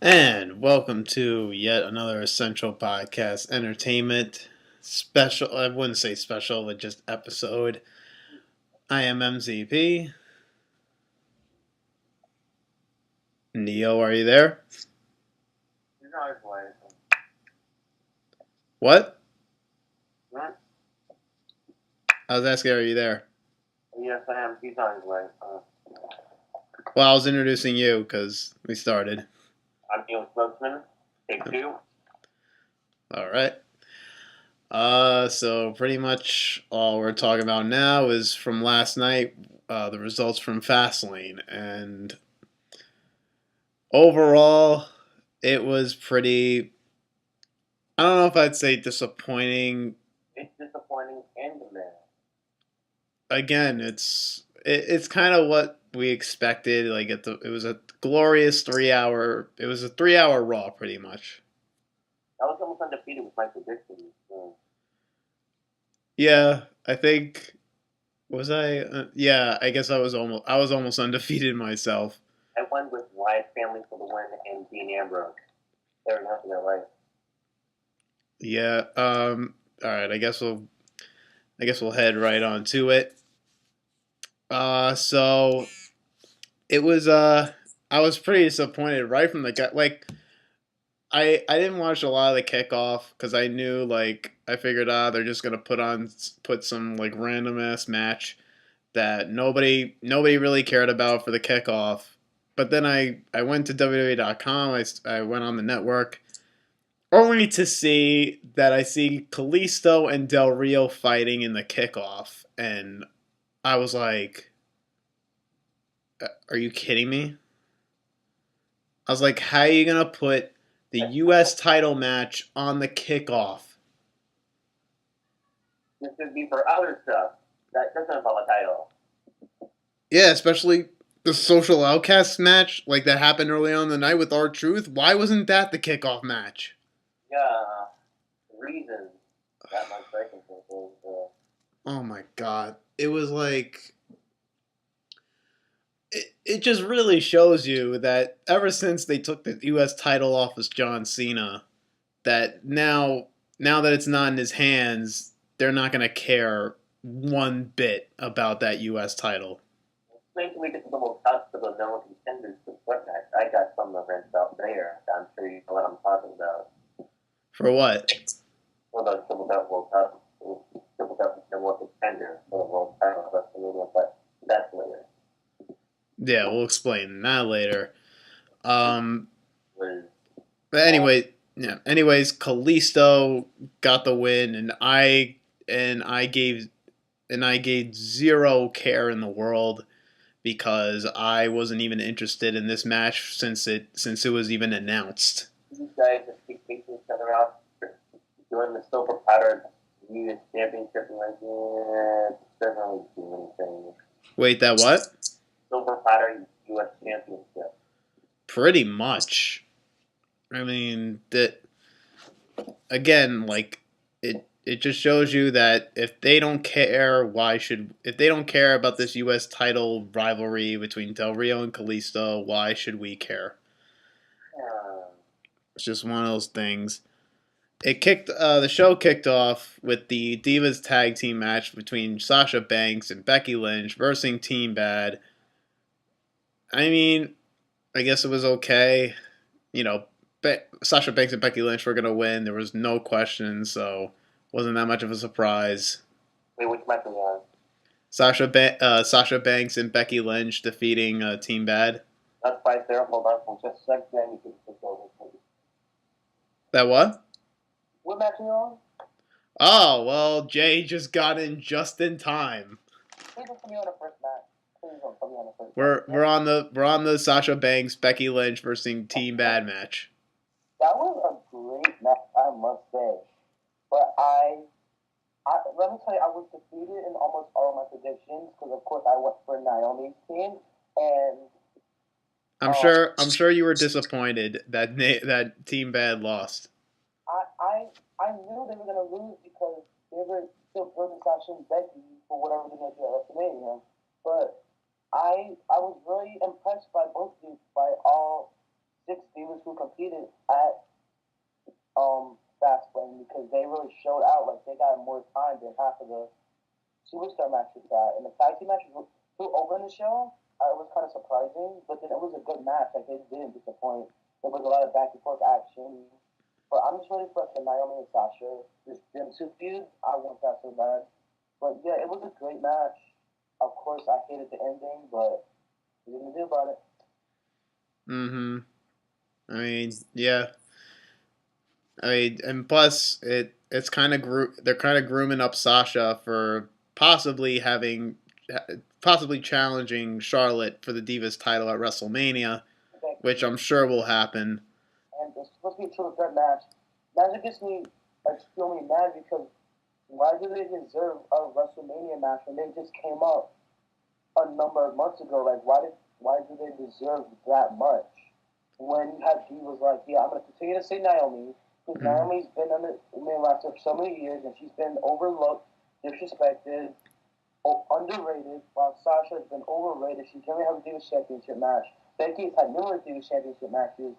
And welcome to yet another Essential Podcast Entertainment special. I wouldn't say special, but just episode. I am MZP. Neo, are you there? What? What? I was asking, are you there? Yes, I am. He's on his way. Well, I was introducing you because we started. I'm Neil Spokesman. Take two. All right. So pretty much all we're talking about now is from last night, the results from Fastlane, and overall, it was pretty. I don't know if I'd say disappointing. It's disappointing and bad. Again, it's kind of what we expected. Like it was a glorious 3 hour. It was a 3 hour Raw, pretty much. I was almost undefeated with my predictions. Yeah, I think was I. Yeah, I guess I was almost undefeated myself. I went with Wyatt family for the win and Dean Ambrose. They were nothing right. Yeah. All right. I guess we'll head right on to it. So it was. I was pretty disappointed right from the get. Like I didn't watch a lot of the kickoff because I knew I figured they're just gonna put some like random ass match that nobody really cared about for the kickoff. But then I went to WWE.com. I went on the network only to see that I see Kalisto and Del Rio fighting in the kickoff, and I was like, "Are you kidding me?" I was like, "How are you gonna put the U.S. title match on the kickoff?" This could be for other stuff. That doesn't involve a title. Yeah, especially the social outcast match like that happened early on in the night with R-Truth. Why wasn't that the kickoff match? Yeah, reasons that my circumstances. Oh my god. It was like it just really shows you that ever since they took the US title off of John Cena, that now that it's not in his hands, they're not gonna care one bit about that US title. Explain to me this is the most possible known contenders to what match. I got some events out there. I'm sure you know what I'm talking about. For what? For the Triple Belt World Cup, Triple Belt the World Contender for the World Title of WrestleMania, but that's later. Yeah, we'll explain that later. Was But anyway, yeah. Anyways, Kalisto got the win, and I gave zero care in the world because I wasn't even interested in this match since it was even announced. these guys just keep taking each other out, doing the silver powder U.S. Championship, and like, yeah, it doesn't really do anything. Wait, that what? Silver powder U.S. Championship. Pretty much. I mean, that again, it just shows you that if they don't care, if they don't care about this U.S. title rivalry between Del Rio and Kalisto, why should we care? It's just one of those things. The show kicked off with the Divas tag team match between Sasha Banks and Becky Lynch versus Team Bad. I mean, I guess it was okay. You know, Sasha Banks and Becky Lynch were gonna win. There was no question, so wasn't that much of a surprise. Wait, which match are we on? Sasha Banks and Becky Lynch defeating Team Bad. That's right there. Hold on for just a second. You can take over. That what? What match are you on? Oh well, Jay just got in just in time. Please don't put me on the first match. Please don't put me on the first We're on the Sasha Banks Becky Lynch versus Team Bad match. That was a great match, I must say. But let me tell you, I was defeated in almost all of my predictions because, of course, I went for Naomi's team, and I'm sure you were disappointed that Team Bad lost. I knew they were gonna lose because they were still building Sasha and Becky for whatever they're gonna do at WrestleMania. But I was really impressed by both teams, by all 6 Divas divas who competed at Fastlane because they really showed out. Like they got more time than half of the superstar matches got. And the tag team matches who opened the show, it was kind of surprising, but then it was a good match. Like it didn't disappoint. There was a lot of back and forth action. But I'm just ready for Naomi and Sasha. This them two feud, I want that so bad. But yeah, it was a great match. Of course, I hated the ending, but what are you gonna do about it? Mm-hmm. I mean, yeah. I mean, and plus it's kind of they're kind of grooming up Sasha for possibly having possibly challenging Charlotte for the Divas title at WrestleMania, which I'm sure will happen. And it's supposed to be a triple threat match. Magic gets me extremely mad because why do they deserve a WrestleMania match when they just came up a number of months ago? Like why do they deserve that much? When you have divas like, yeah, I'm gonna continue to say Naomi, because Naomi's been on the main roster for so many years and she's been overlooked, disrespected, underrated, while Sasha has been overrated. She can only have a Divas Championship match. Becky's had numerous Divas Championship matches.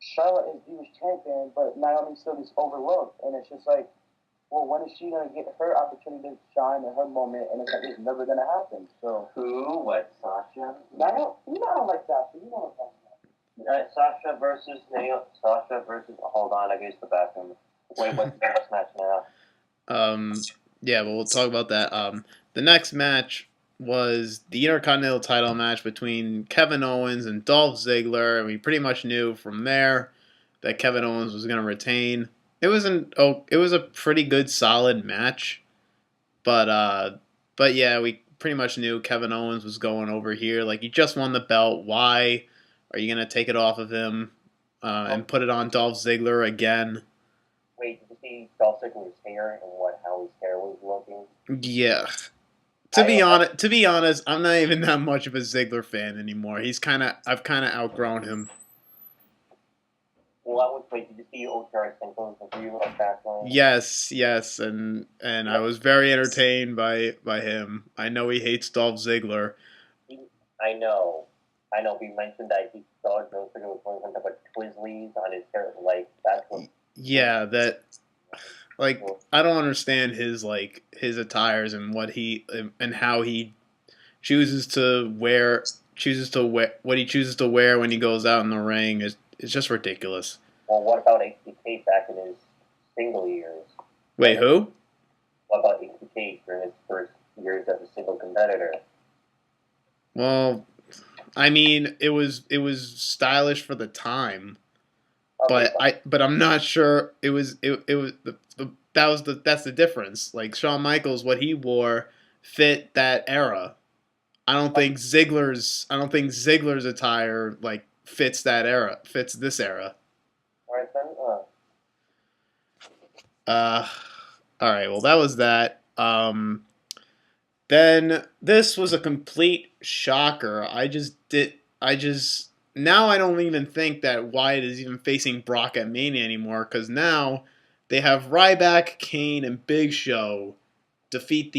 Charlotte is Divas champion, but Naomi still gets overlooked, and it's just like, well, when is she gonna get her opportunity to shine in her moment? And it's like it's never gonna happen. So who? What? Sasha? Naomi, you know I don't like Sasha. You know what I'm talking about. Sasha versus Naomi. Sasha versus. Hold on, I guess the bathroom. Wait, what's the next match now? Yeah, well, we'll talk about that. The next match was the Intercontinental title match between Kevin Owens and Dolph Ziggler, and we pretty much knew from there that Kevin Owens was going to retain. It was a pretty good, solid match, but yeah, we pretty much knew Kevin Owens was going over here. Like, he just won the belt. Why are you going to take it off of him and put it on Dolph Ziggler again? Wait, did you see Dolph Ziggler's hair and how his hair was looking? Yeah. To be honest, I'm not even that much of a Ziggler fan anymore. I've kind of outgrown him. Well, I would wait. Did you see OTR Simpsons review of Fastlane? Yes, and I was very entertained by him. I know he hates Dolph Ziggler. I know. He mentioned that he thought Dolph Ziggler was wearing something like Twizzlers on his hair. Like that's what. Yeah, that. Like, I don't understand his attires and how he chooses to wear what he chooses to wear when he goes out in the ring is it's just ridiculous. Well, what about HBK back in his single years? Wait, who? What about HBK during his first years as a single competitor? Well, I mean, it was stylish for the time, Okay, but I'm not sure it was that's the difference. Like, Shawn Michaels, what he wore fit that era. I don't think Ziggler's attire like fits this era. all right then. All right. Well, that was that. Then this was a complete shocker. Now I don't even think that Wyatt is even facing Brock at Mania anymore because now they have Ryback, Kane, and Big Show defeat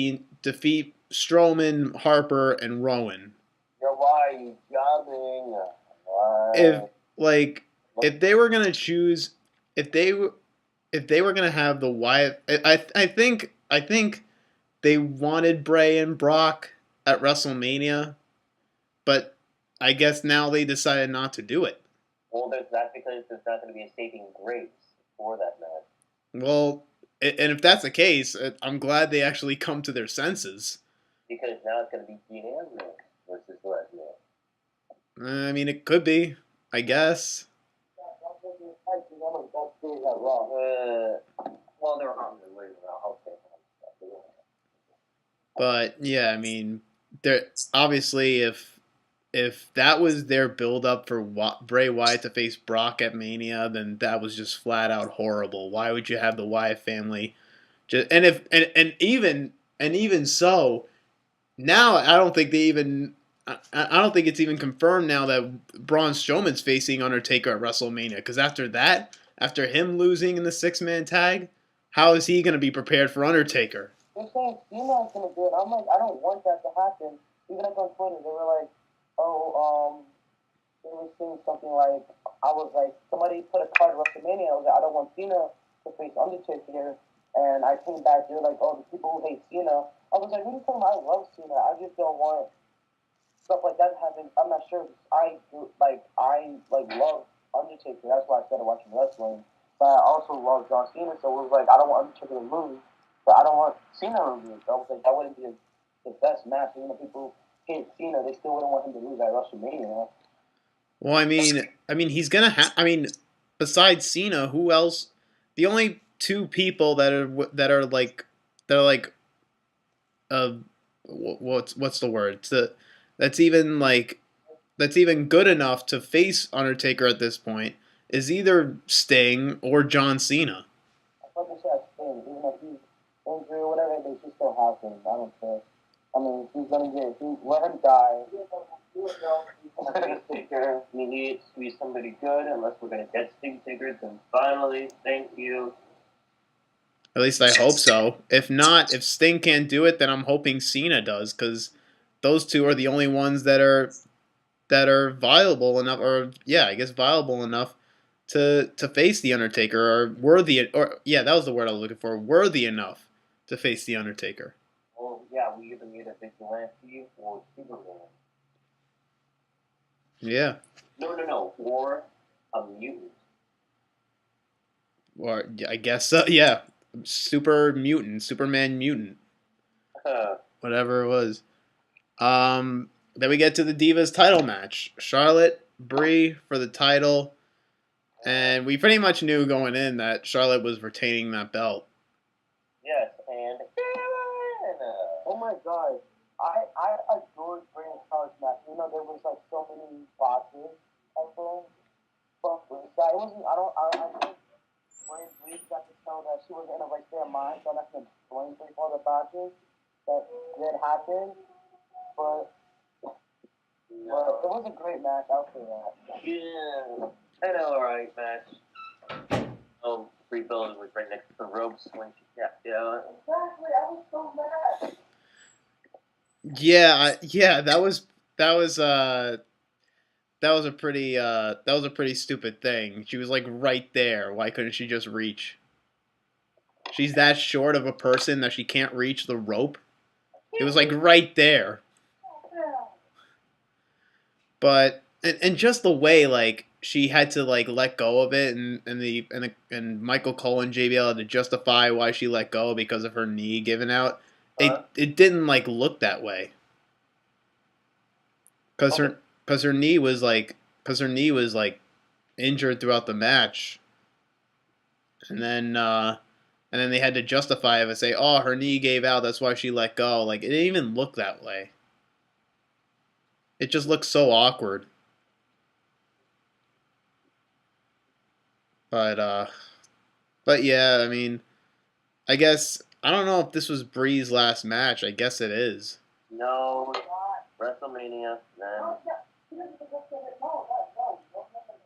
Strowman, Harper, and Rowan. Why are you jobbing? If they were gonna choose, if they were gonna have the Wyatt, I think they wanted Bray and Brock at WrestleMania, but I guess now they decided not to do it. Well, that's because there's not going to be a saving grace for that match. Well, and if that's the case, I'm glad they actually come to their senses. Because now it's going to be Dean Ambrose versus Lesnar. I mean, it could be, I guess. Well, they're on their way. But yeah, I mean, obviously if that was their build up for Bray Wyatt to face Brock at Mania, then that was just flat out horrible. Why would you have the Wyatt family? Even so, now I don't think it's even confirmed now that Braun Strowman's facing Undertaker at WrestleMania. Because after him losing in the 6-man tag, how is he going to be prepared for Undertaker? They're saying Cena's gonna do it. I'm like, I don't want that to happen. Even like on Twitter, they were like, oh, they were saying something like, I was like, somebody put a card at WrestleMania. I was like, I don't want Cena to face Undertaker. And I came back, they're like, oh, the people who hate Cena. I was like, what are you talking about? I love Cena. I just don't want stuff like that happening. I'm not sure. I love Undertaker. That's why I started watching wrestling. But I also love John Cena, so it was like I don't want Undertaker to lose, but I don't want Cena to lose. I was like that wouldn't be the best match. Even if people hate Cena, they still wouldn't want him to lose at WrestleMania. Well, I mean, he's gonna have. I mean, besides Cena, who else? The only two people that are like uh, what's the word? That's even like that's even good enough to face Undertaker at this point is either Sting or John Cena. I thought they said Sting, even if he's injured or whatever, they should still have him. I don't care. I mean, if he's gonna get, let him die. Stinger, we need to be somebody good unless we're going to get Sting Stickers. And finally, thank you. At least I hope so. If not, if Sting can't do it, then I'm hoping Cena does, because those two are the only ones that are viable enough, or yeah, I guess viable enough to face the Undertaker, or worthy, or yeah, that was the word I was looking for, worthy enough to face the Undertaker. Well, yeah, we either need a vigilante or Superman. Yeah, No, no, no. Or a mutant. or I guess yeah, super mutant, Superman mutant, whatever it was. Then we get to the Divas title match: Charlotte, Brie for the title, and we pretty much knew going in that Charlotte was retaining that belt. Yes, and Oh my god. I adored Bray and Charlotte's match. You know, there was like so many botches at the from Bray's side. It wasn't, I think Bray got to tell that she was in a right state of mind, so I'm not going to blame her for the botches that did happen. But, but it was a great match, I'll say that. yeah, I know, alright, match. Oh, Brie Bella was right next to the ropes when she tapped out. Exactly, I was so mad. Yeah, that was a pretty stupid thing. She was like right there. Why couldn't she just reach? She's that short of a person that she can't reach the rope. It was like right there. But and just the way like she had to like let go of it, and Michael Cole and JBL had to justify why she let go because of her knee giving out. It didn't like look that way because Okay. her knee was like injured throughout the match, and then they had to justify it and say, oh, her knee gave out, that's why she let go. Like it didn't even look that way. It just looked so awkward. But yeah, I mean, I guess I don't know if this was Bree's last match. I guess it is. No, WrestleMania, then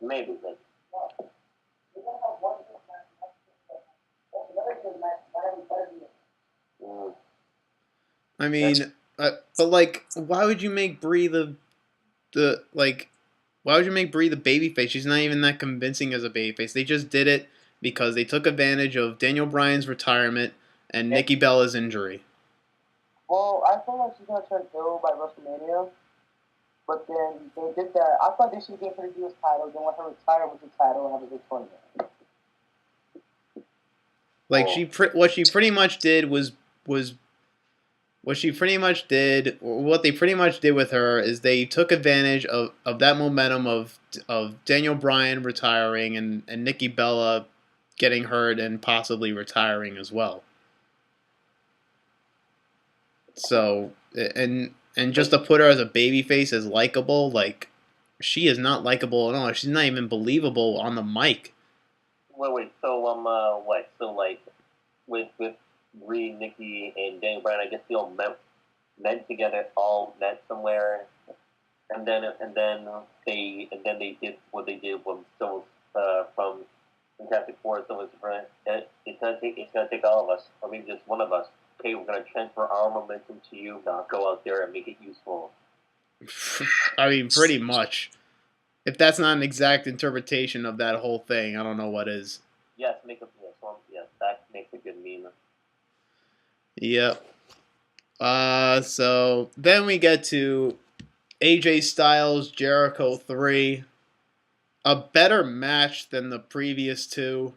maybe, but mm, I mean, but like, why would you make Bree the like? Why would you make Bree the babyface? She's not even that convincing as a babyface. They just did it because they took advantage of Daniel Bryan's retirement and yeah, Nikki Bella's injury. Well, I feel like she's going to turn heel by WrestleMania. But then they did that. I thought they should give her the US title, then let her retire with the title and have a big tournament. Like oh, what she pretty much did was what she pretty much did, what they pretty much did with her is they took advantage of that momentum of Daniel Bryan retiring and Nikki Bella getting hurt and possibly retiring as well. So and just wait, to put her as a babyface as likable, like she is not likable at all. She's not even believable on the mic. wait, so, what? So, like, with Brie, Nikki, and Daniel Bryan, I guess they all met together, all met somewhere, and then they did what they did when someone from Fantastic Four, someone's friend. It's gonna take all of us, or maybe just one of us. Okay, we're gonna transfer our momentum to you. Now go out there and make it useful. I mean, pretty much. If that's not an exact interpretation of that whole thing, I don't know what is. Yes, make a yes, one, yes, that makes a good meme. Yep. So then we get to AJ Styles Jericho 3. A better match than the previous two.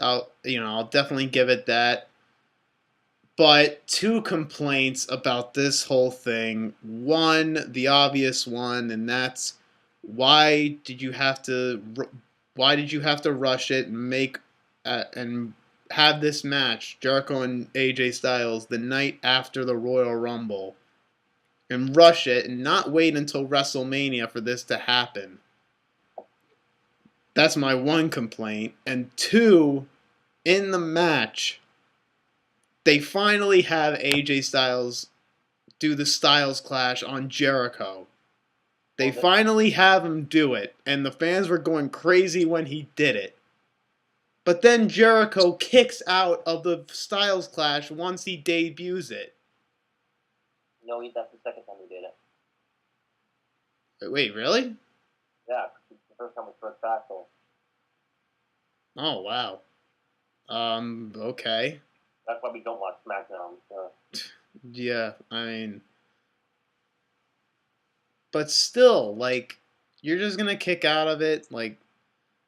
I'll definitely give it that. But two complaints about this whole thing. One, the obvious one, and that's why did you have to rush it and make and have this match Jericho and AJ Styles the night after the Royal Rumble and rush it and not wait until WrestleMania for this to happen. That's my one complaint. And two, in the match, they finally have AJ Styles do the Styles Clash on Jericho. They finally have him do it, and the fans were going crazy when he did it. But then Jericho kicks out of the Styles Clash once he debuts it. No, that's the second time he did it. Wait, really? Yeah, the first time was first Fastlane. Oh, wow. Okay. That's why we don't watch SmackDown. Yeah, I mean... But still, like, you're just gonna kick out of it? Like...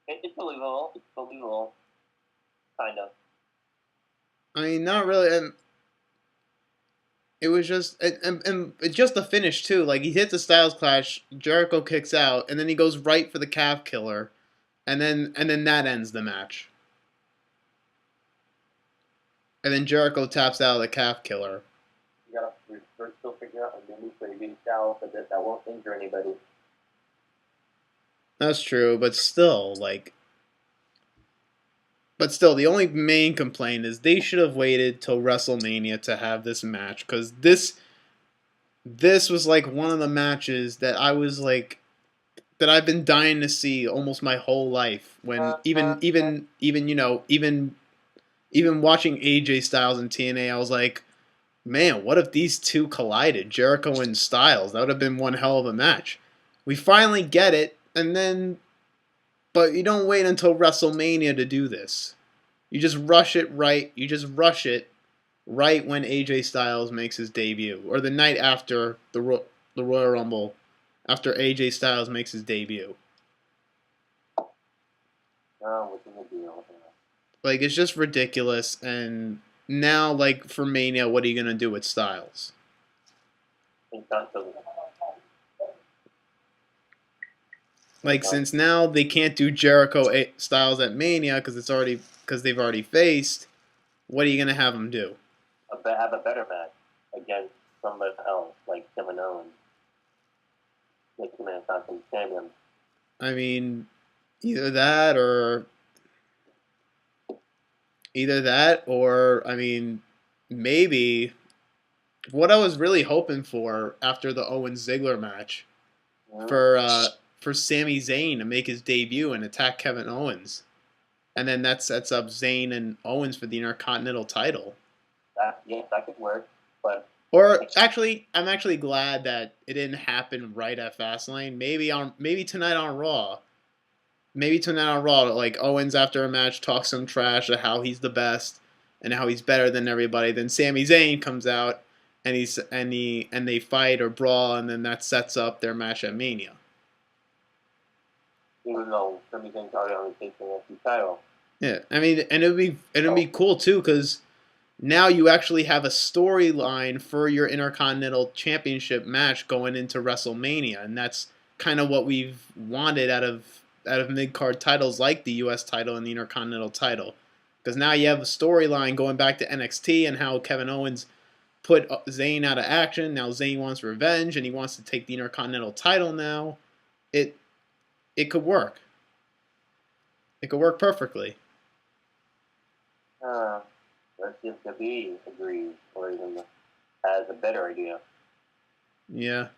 It's believable. It's believable. Kind of. I mean, not really, and... It was just... And just the finish, too. Like, he hits the Styles Clash, Jericho kicks out, and then he goes right for the calf killer. And then that ends the match. And then Jericho taps out of the calf killer. You gotta first still figure out a new for AJ Styles that won't injure anybody. That's true, but still, like... But still, the only main complaint is they should have waited till WrestleMania to have this match. Because this was like one of the matches that I was like... That I've been dying to see almost my whole life. When even watching AJ Styles and TNA, I was like, man, what if these two collided? Jericho and Styles. That would have been one hell of a match. We finally get it, and then... But you don't wait until WrestleMania to do this. You just rush it right. You just rush it right when AJ Styles makes his debut. Or the night after the Royal Rumble. After AJ Styles makes his debut. What's the deal? Like, it's just ridiculous. And now, like, for Mania, what are you going to do with Styles? Like, since now they can't do Jericho Styles at Mania because they've already faced, what are you going to have them do? Have a better match against somebody else, like Kevin Owens. Make him an Intercontinental champion. I mean, either that or I mean, maybe what I was really hoping for after the Owens Ziggler match for Sami Zayn to make his debut and attack Kevin Owens, and then that sets up Zayn and Owens for the Intercontinental title. That could work, but. Or actually, I'm actually glad that it didn't happen right at Fastlane. Maybe tonight on Raw. Maybe tonight on Raw, like Owens after a match talks some trash of how he's the best and how he's better than everybody. Then Sami Zayn comes out and they fight or brawl, and then that sets up their match at Mania. Even though Sami Zayn's already on the TNT title. Yeah, I mean, and it'd be cool too because now you actually have a storyline for your Intercontinental Championship match going into WrestleMania, and that's kind of what we've wanted out of mid-card titles like the U.S. title and the Intercontinental title. Because now you have a storyline going back to NXT and how Kevin Owens put Zayn out of action. Now Zayn wants revenge and he wants to take the Intercontinental title now. It could work. It could work perfectly. Let's see if WWE agrees or even has a better idea. Yeah.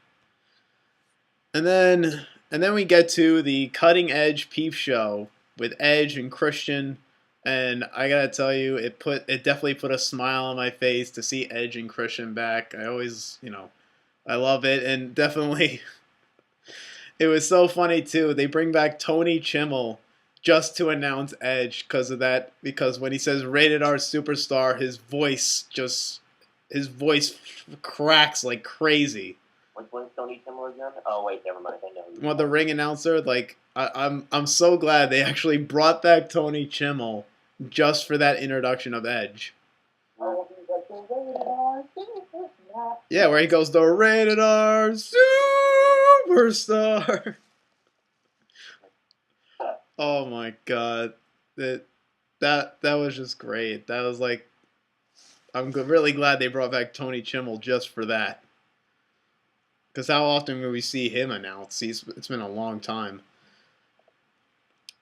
And then we get to the Cutting Edge Peep Show with Edge and Christian, and I gotta tell you, it definitely put a smile on my face to see Edge and Christian back. I always, I love it, and definitely It was so funny too. They bring back Tony Chimmel just to announce Edge because of that. Because when he says "Rated R Superstar," his voice cracks like crazy. Which one's Tony Kimmel again? Oh wait, never mind. I know. Well, the ring announcer, like I'm so glad they actually brought back Tony Chimmel just for that introduction of Edge. Yeah, where he goes the Rated R Superstar. Oh my god, that was just great. That was like really glad they brought back Tony Chimmel just for that. Because how often will we see him announce? It's been a long time.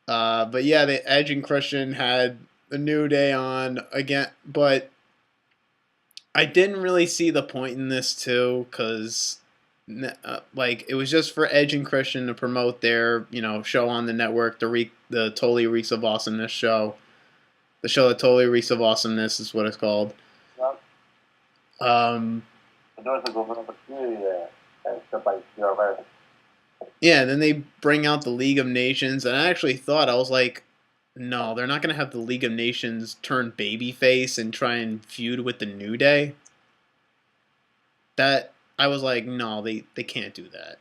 But yeah, the Edge and Christian had a New Day on again, but I didn't really see the point in this too, because like it was just for Edge and Christian to promote their show on the network, the Totally Reeks of Awesomeness show. The show that Totally Reeks of Awesomeness is what it's called. Yep. There's a good opportunity there. And stuff like Yeah, and then they bring out the League of Nations, and I actually thought, I was like, no, they're not going to have the League of Nations turn babyface and try and feud with the New Day. That, I was like, no, they can't do that.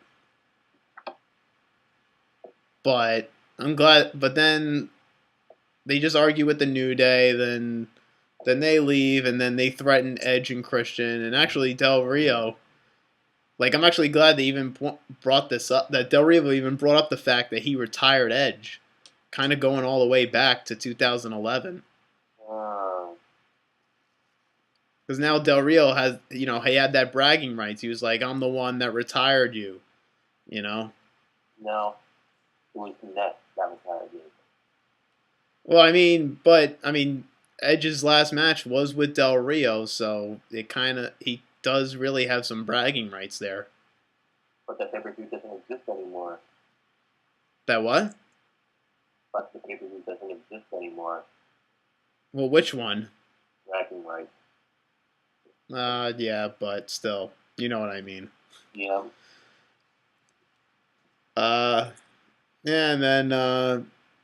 But I'm glad, but then they just argue with the New Day, then they leave, and then they threaten Edge and Christian, and actually Del Rio. Like, I'm actually glad they even brought this up, that Del Rio even brought up the fact that he retired Edge, kind of going all the way back to 2011. Because now Del Rio has, he had that bragging rights. He was like, I'm the one that retired you, No, it was that retired you. Well, I mean, Edge's last match was with Del Rio, so he does really have some bragging rights there. But the pay-per-view doesn't exist anymore. That what? But the pay-per-view doesn't exist anymore. Well, which one? Bragging rights. Yeah, but still, you know what I mean. Yeah. Yeah, and then,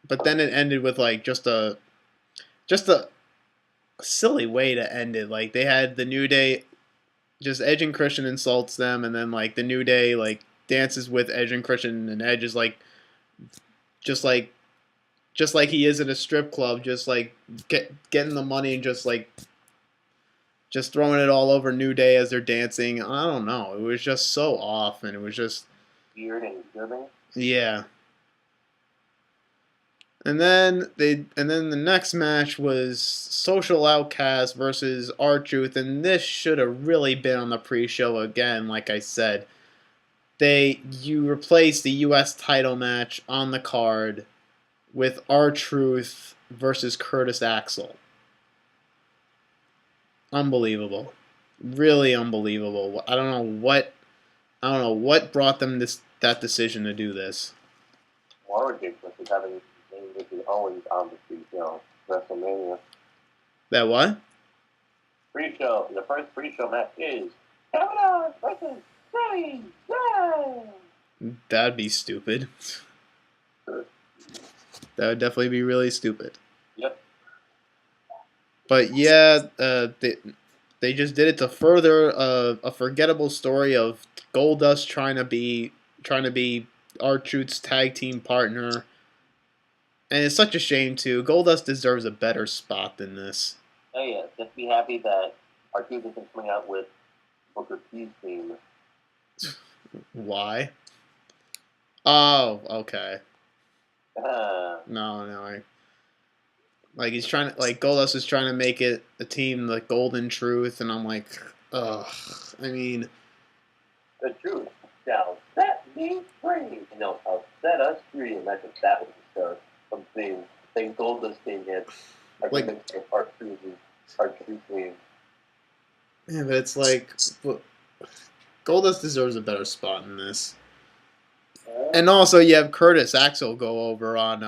but then it ended with like just a silly way to end it. Like they had the New Day, just Edge and Christian insults them, and then like the New Day like dances with Edge and Christian, and Edge is like, just like he is at a strip club, just like getting the money and just throwing it all over New Day as they're dancing. I don't know. It was just so off, and it was just weird and disturbing. Yeah. And then the next match was Social Outcast versus R-Truth, and this should have really been on the pre-show again. Like I said, you replaced the U.S. title match on the card with R-Truth versus Curtis Axel. Unbelievable, really unbelievable. I don't know what brought them that decision to do this. More ridiculous is having this is always on the pre-show WrestleMania. That what? Pre-show. The first pre-show match is Kevin Owens versus Sami Zayn. That'd be stupid. That would definitely be really stupid. Yep. But yeah, they just did it to further a forgettable story of Goldust trying to be R-Truth's tag team partner. And it's such a shame too. Goldust deserves a better spot than this. Oh yeah, just be happy that R-Truth isn't coming out with Booker T's theme. Why? Oh, okay. No. Like he's trying to, like Goldust is trying to make it a team, the Golden Truth, and I'm like, ugh. I mean, the truth shall set me free. I'll set us free, and that's what that was the start. Something Goldust thing yet. Like R-Truth theme. Yeah, but it's like Goldust deserves a better spot in this. And also, you have Curtis Axel go over on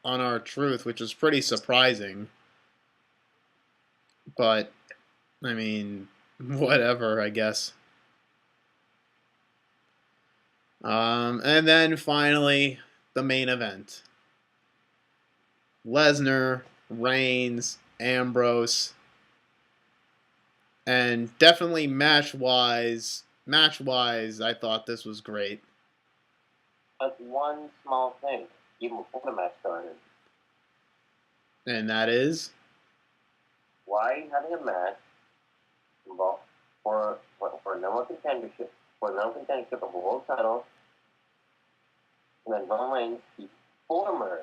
R-Truth, which is pretty surprising. But I mean, whatever, I guess. And then finally, the main event: Lesnar, Reigns, Ambrose, and definitely match wise, I thought this was great. But one small thing, even before the match started, And that is, why are you having a match involved for a number contendership for a number contendership of a world title, and then Roman Reigns, the former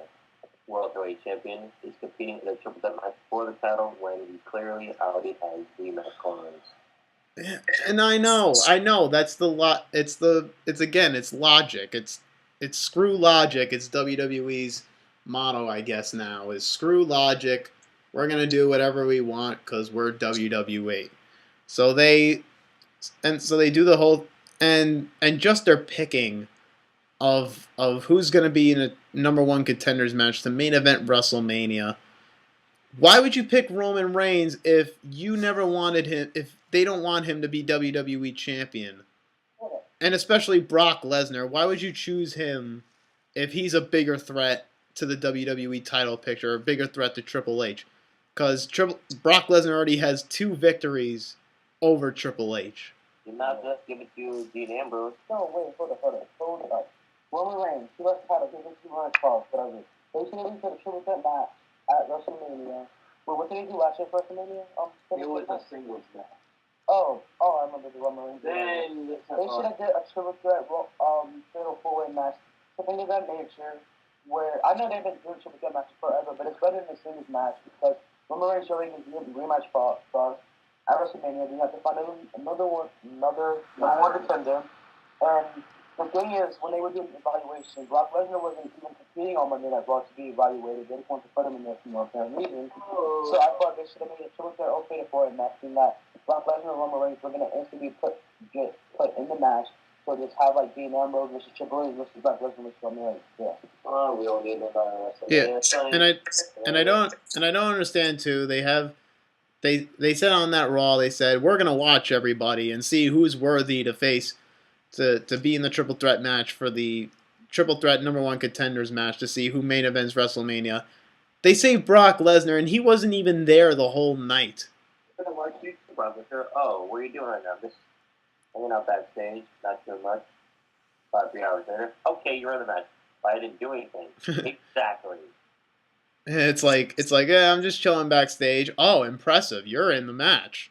World Heavyweight Champion, is competing in a triple threat match for the title when he clearly already has the match clause. and I know that's the lot. It's logic. It's screw logic. It's WWE's motto, I guess. Now is screw logic. We're gonna do whatever we want because we're WWE. So they do the whole and just their picking of who's gonna be in a number one contenders match to main event WrestleMania. Why would you pick Roman Reigns if you never wanted him? If they don't want him to be WWE champion, and especially Brock Lesnar, why would you choose him if he's a bigger threat to the WWE title picture, or a bigger threat to Triple H? Because Brock Lesnar already has 2 victories over Triple H. Did not just give it to Dean Ambrose. No, wait, hold up. Roman Reigns, he lost the title, he was 200 calls, whatever. They should have a triple threat match at WrestleMania. Wait, what did they do last year for WrestleMania? It was a singles match. I remember the Roman Reigns. Then they should have did a triple threat fatal four-way match, something of that nature. Where I know they've been doing triple threat matches forever, but it's better than a singles match because Roman Reigns showing his rematch for at WrestleMania. We have to find another number one contender. And the thing is, when they were doing the evaluation, Brock Lesnar wasn't even competing on Monday Night Raw to be evaluated. They just wanted to put him in there for no apparent reason. So I thought they should have made a triple threat okay for it match, and that Brock Lesnar and Roman Reigns were going to instantly get put in the match. So just have like Dean Ambrose versus Triple H versus Brock Lesnar versus Roman Reigns. Yeah. Oh, we don't need another Yeah, and I don't understand too. They said on that Raw, they said we're gonna watch everybody and see who's worthy to face to be in the triple threat match for the triple threat number one contenders match to see who main events WrestleMania. They saved Brock Lesnar and he wasn't even there the whole night. Oh, what are you doing right now? Just hanging out backstage, not too much. 3 hours later, okay, you're in the match. But I didn't do anything. Exactly. It's like yeah, I'm just chilling backstage. Oh, impressive! You're in the match.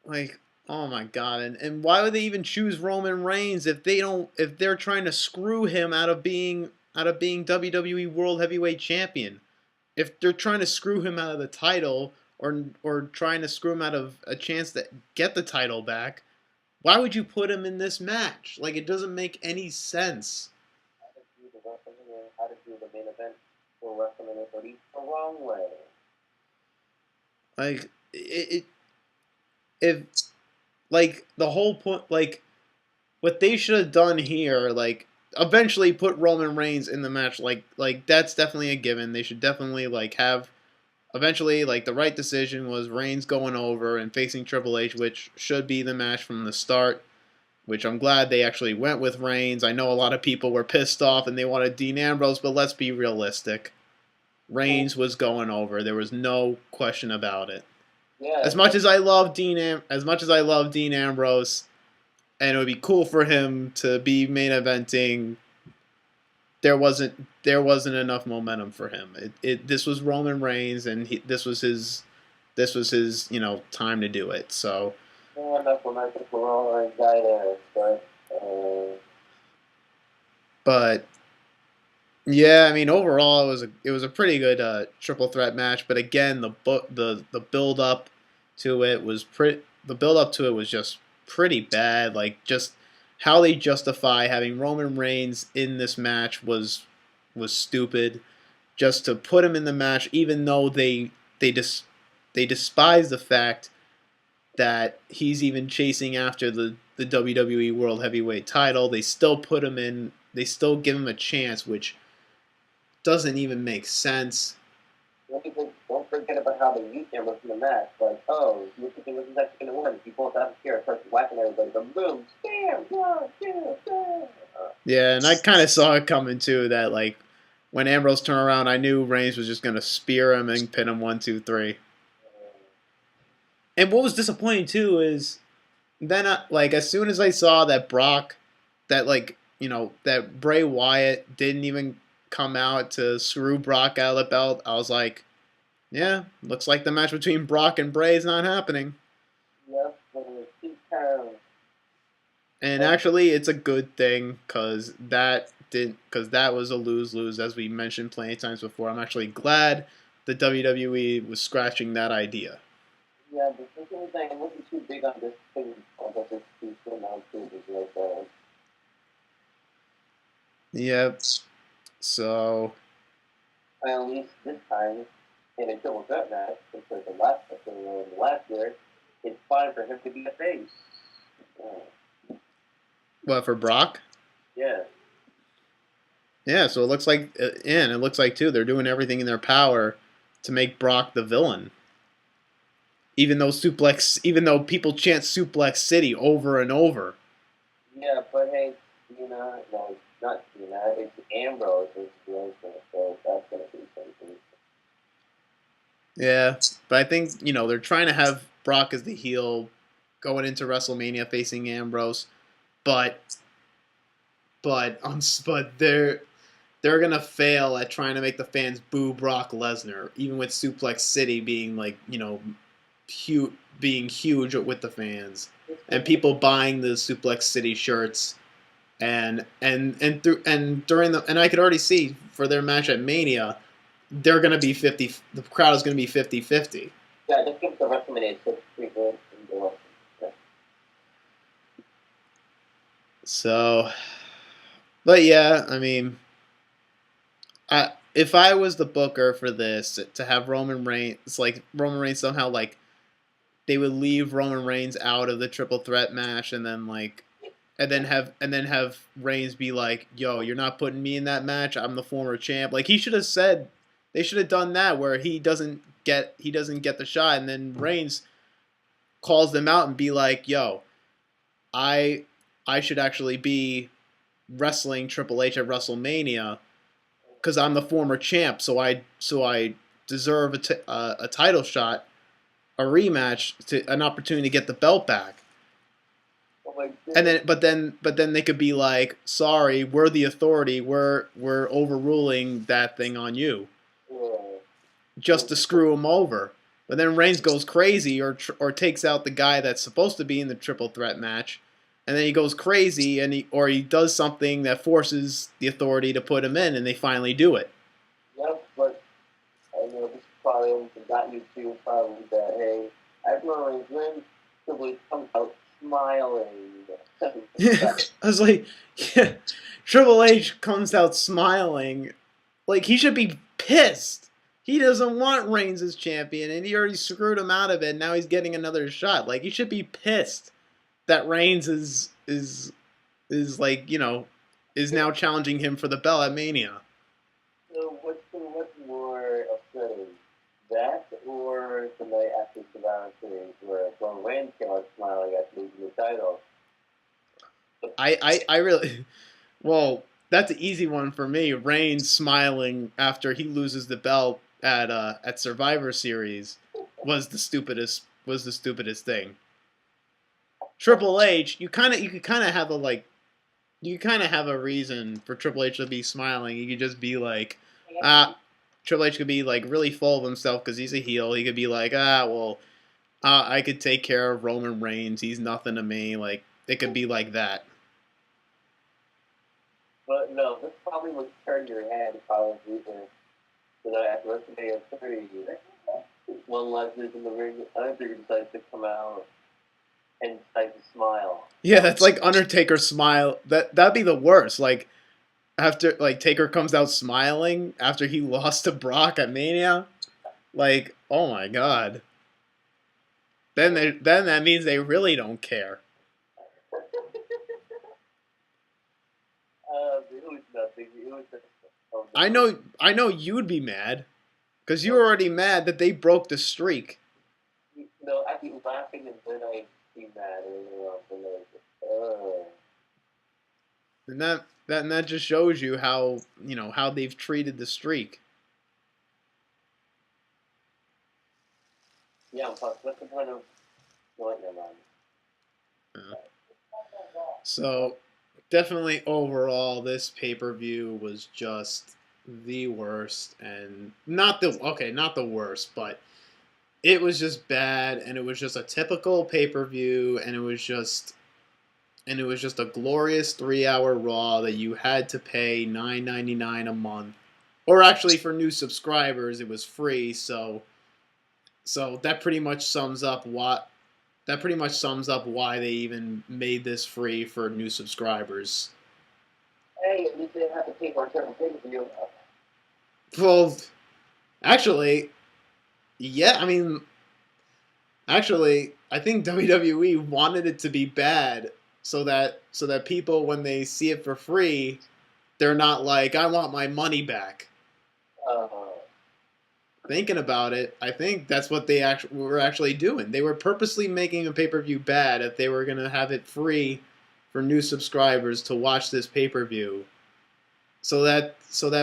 Like, oh my god! And why would they even choose Roman Reigns if they're trying to screw him out of being WWE World Heavyweight Champion? If they're trying to screw him out of the title or trying to screw him out of a chance to get the title back, why would you put him in this match? Like, it doesn't make any sense. How to do the main event for WrestleMania 30 the wrong way. Like if like the whole point, like what they should have done here, like eventually put Roman Reigns in the match. Like that's definitely a given. They should definitely like have eventually like the right decision was Reigns going over and facing Triple H, which should be the match from the start. Which I'm glad they actually went with Reigns. I know a lot of people were pissed off and they wanted Dean Ambrose, but let's be realistic. Reigns was going over. There was no question about it. Yeah. As much as I love Dean Ambrose, and it would be cool for him to be main eventing, there wasn't enough momentum for him. This was Roman Reigns, and this was his time to do it. So. Yeah, that's when I think we're all right guy there, but yeah, I mean overall it was a pretty good triple threat match. But again, the build up to it was just pretty bad. Like just how they justify having Roman Reigns in this match was stupid. Just to put him in the match, even though they despise the fact that he's even chasing after the WWE World Heavyweight title. They still put him in. They still give him a chance, which doesn't even make sense. Don't forget forget about how they used Ambrose in the match. Like, oh, you think this is actually going to win? He pulls out the chair, starts whacking everybody. Boom, boom, bam, one, two, bam. Yeah, and I kind of saw it coming too. That like when Ambrose turned around, I knew Reigns was just gonna spear him and pin him 1, 2, 3. And what was disappointing too is then like as soon as I saw that Brock, that like that Bray Wyatt didn't even come out to screw Brock out of the belt, I was like, yeah, looks like the match between Brock and Bray is not happening. Yep, And actually, it's a good thing because that was a lose lose as we mentioned plenty of times before. I'm actually glad the WWE was scratching that idea. yeah, the second thing, I wasn't too big on this thing, about this piece now too, like Yep. So at least this time, in a double threat match, compared to last year, it's fine for him to be a face. what for Brock? Yeah. Yeah. So it looks like, and it looks like too they're doing everything in their power to make Brock the villain. Even though people chant Suplex City over and over. Yeah, but hey, no, not it's Ambrose is Lesnar, so that's gonna be something. Yeah, but I think they're trying to have Brock as the heel going into WrestleMania facing Ambrose, but but they're gonna fail at trying to make the fans boo Brock Lesnar, even with Suplex City being like being huge with the fans and people buying the Suplex City shirts and during and I could already see for their match at Mania they're gonna be 50. The crowd is gonna be 50-50. Yeah, just give the WrestleMania it's pretty good. Yeah. So, but yeah, I mean, if I was the booker for this to have Roman Reigns, it's like Roman Reigns somehow like they would leave Roman Reigns out of the triple threat match and then have Reigns be like, "Yo, you're not putting me in that match. I'm the former champ." Like he should have said, they should have done that where he doesn't get the shot, and then Reigns calls them out and be like, "Yo, I I should actually be wrestling Triple H at WrestleMania because I'm the former champ, so I deserve a title shot, a rematch, an opportunity to get the belt back." And then they could be like, "Sorry, we're the authority. We're overruling that thing on you," just to screw him over. But then Reigns goes crazy or takes out the guy that's supposed to be in the triple threat match, and then he goes crazy and he does something that forces the authority to put him in, and they finally do it. Yep, but I know this probably got you to probably that hey, everyone when Triple comes out smiling. Yeah, I was like, yeah, Triple H comes out smiling, like he should be pissed. He doesn't want Reigns as champion, and he already screwed him out of it. And now he's getting another shot. Like he should be pissed that Reigns is like is now challenging him for the belt at Mania. So what's more upsetting? That or the night after Survivor Series where Roman Reigns came out smiling after losing the title? I really well that's an easy one for me. Reigns smiling after he loses the belt at Survivor Series was the stupidest thing. Triple H, you could kind of have a you kind of have a reason for Triple H to be smiling. You could just be like, Triple H could be like really full of himself because he's a heel. He could be like, well, I could take care of Roman Reigns. He's nothing to me. Like it could be like that. But no, this probably would turn your head probably at WrestleMania 3. One last is in the ring, Undertaker decides to come out and decides to smile. Yeah, that's like Undertaker smile. That'd be the worst. Like after Taker comes out smiling after he lost to Brock at Mania. Like, oh my god. Then that means they really don't care. It was nothing. It was just. I know you'd be mad Because you were already mad that they broke the streak. No, I'd be laughing and then I'd be mad and And that just shows you how how they've treated the streak. yeah, what's the point of what never mind. Uh, so definitely overall, this pay per view was just the worst, and not the worst, but it was just bad, and it was just a typical pay per view, and it was just a glorious 3 hour Raw that you had to pay $9.99 a month, or actually for new subscribers it was free. So that pretty much sums up why they even made this free for new subscribers. Hey, at least they didn't have to pay for a certain pay per view. Well, actually, yeah, I mean, actually, I think WWE wanted it to be bad so that people when they see it for free, they're not like, I want my money back. Uh, Thinking about it, I think that's what they were actually doing. They were purposely making a pay-per-view bad if they were going to have it free for new subscribers to watch this pay-per-view. So that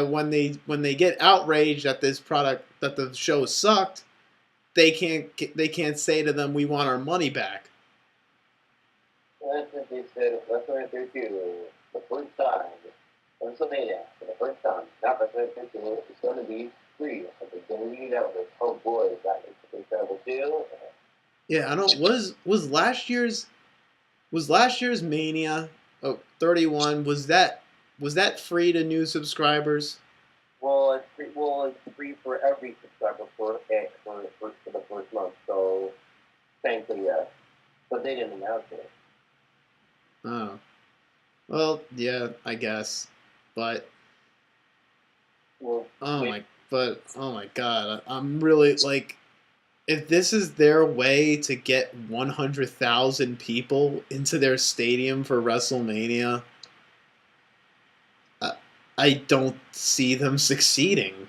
when they get outraged that this product that the show sucked, they can't say to them, we want our money back. that's what they said. That's what they do. The first time, WrestleMania, for the first time, not WrestleMania, it's going to be free at the beginning of it. Oh boy, that is incredible too. Yeah, I don't was last year's Mania 31, was that free to new subscribers? It's free for every subscriber for the first month. So thankfully, yes. But they didn't announce it. Oh. Well, yeah, I guess. But Well, oh my oh my god, I'm really like, if this is their way to get 100,000 people into their stadium for WrestleMania, I don't see them succeeding.